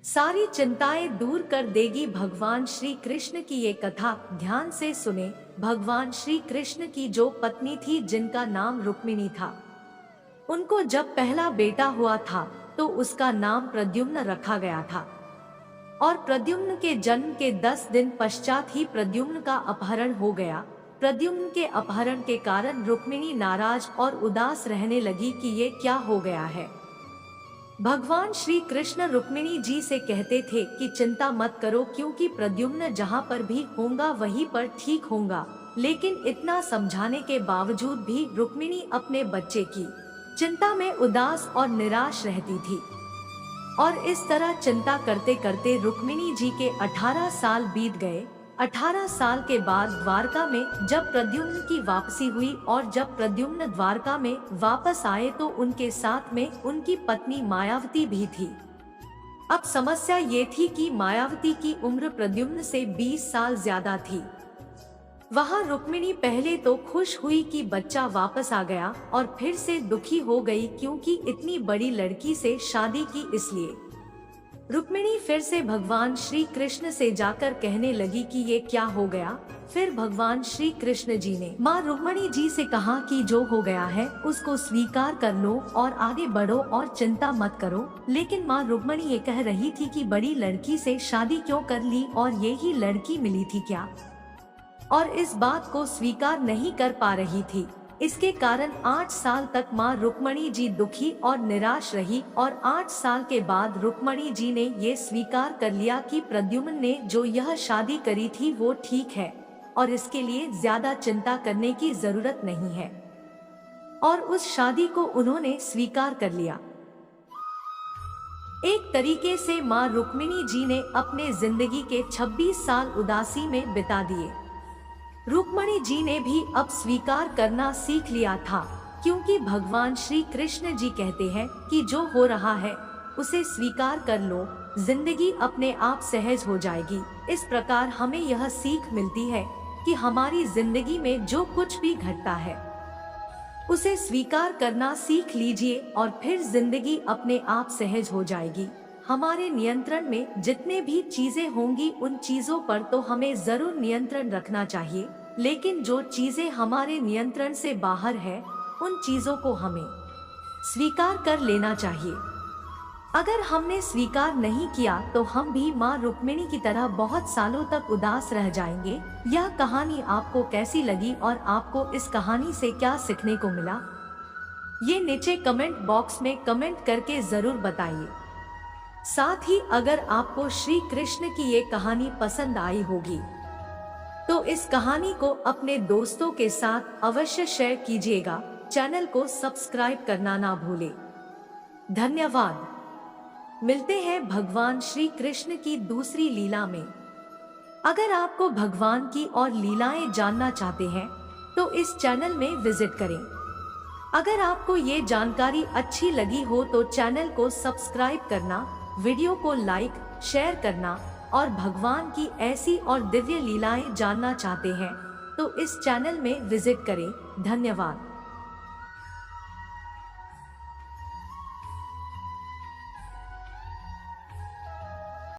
सारी चिंताएं दूर कर देगी। भगवान श्री कृष्ण की ये कथा ध्यान से सुने। भगवान श्री कृष्ण की जो पत्नी थी जिनका नाम रुक्मिणी था, उनको जब पहला बेटा हुआ था तो उसका नाम प्रद्युम्न रखा गया था। और प्रद्युम्न के जन्म के 10 दिन पश्चात ही प्रद्युम्न का अपहरण हो गया। प्रद्युम्न के अपहरण के कारण रुक्मिणी नाराज और उदास रहने लगी कि ये क्या हो गया है। भगवान श्री कृष्ण रुक्मिणी जी से कहते थे कि चिंता मत करो, क्योंकि प्रद्युम्न जहाँ पर भी होगा वहीं पर ठीक होगा। लेकिन इतना समझाने के बावजूद भी रुक्मिणी अपने बच्चे की चिंता में उदास और निराश रहती थी। और इस तरह चिंता करते करते रुक्मिणी जी के 18 साल बीत गए। 18 साल के बाद द्वारका में जब प्रद्युम्न की वापसी हुई और जब प्रद्युम्न द्वारका में वापस आए तो उनके साथ में उनकी पत्नी मायावती भी थी। अब समस्या ये थी कि मायावती की उम्र प्रद्युम्न से 20 साल ज्यादा थी। वहाँ रुक्मिणी पहले तो खुश हुई कि बच्चा वापस आ गया और फिर से दुखी हो गई, क्योंकि इतनी बड़ी लड़की से शादी की। इसलिए रुक्मिणी फिर से भगवान श्री कृष्ण से जाकर कहने लगी कि ये क्या हो गया। फिर भगवान श्री कृष्ण जी ने माँ रुक्मिणी जी से कहा कि जो हो गया है उसको स्वीकार कर लो और आगे बढ़ो और चिंता मत करो। लेकिन माँ रुक्मिणी ये कह रही थी कि बड़ी लड़की से शादी क्यों कर ली और ये ही लड़की मिली थी क्या, और इस बात को स्वीकार नहीं कर पा रही थी। इसके कारण 8 साल तक माँ रुक्मिणी जी दुखी और निराश रही। और 8 साल के बाद रुक्मिणी जी ने ये स्वीकार कर लिया कि प्रद्युम्न ने जो यह शादी करी थी वो ठीक है और इसके लिए ज्यादा चिंता करने की जरूरत नहीं है। और उस शादी को उन्होंने स्वीकार कर लिया। एक तरीके से माँ रुक्मिणी जी ने अपने जिंदगी के 26 साल उदासी में बिता दिए। रुक्मिणी जी ने भी अब स्वीकार करना सीख लिया था, क्योंकि भगवान श्री कृष्ण जी कहते हैं कि जो हो रहा है उसे स्वीकार कर लो, जिंदगी अपने आप सहज हो जाएगी। इस प्रकार हमें यह सीख मिलती है कि हमारी जिंदगी में जो कुछ भी घटता है उसे स्वीकार करना सीख लीजिए और फिर जिंदगी अपने आप सहज हो जाएगी। हमारे नियंत्रण में जितने भी चीजें होंगी उन चीजों पर तो हमें जरूर नियंत्रण रखना चाहिए, लेकिन जो चीजें हमारे नियंत्रण से बाहर है उन चीजों को हमें स्वीकार कर लेना चाहिए। अगर हमने स्वीकार नहीं किया तो हम भी माँ रुक्मिणी की तरह बहुत सालों तक उदास रह जाएंगे। यह कहानी आपको कैसी लगी और आपको इस कहानी से क्या सीखने को मिला, ये नीचे कमेंट बॉक्स में कमेंट करके जरूर बताइए। साथ ही अगर आपको श्री कृष्ण की ये कहानी पसंद आई होगी तो इस कहानी को अपने दोस्तों के साथ अवश्य शेयर कीजिएगा। चैनल को सब्सक्राइब करना ना भूले। धन्यवाद। मिलते हैं भगवान श्री कृष्ण की दूसरी लीला में। अगर आपको भगवान की और लीलाएं जानना चाहते हैं तो इस चैनल में विजिट करें। अगर आपको ये जानकारी अच्छी लगी हो तो चैनल को सब्सक्राइब करना, वीडियो को लाइक शेयर करना और भगवान की ऐसी और दिव्य लीलाएं जानना चाहते हैं तो इस चैनल में विजिट करें। धन्यवाद।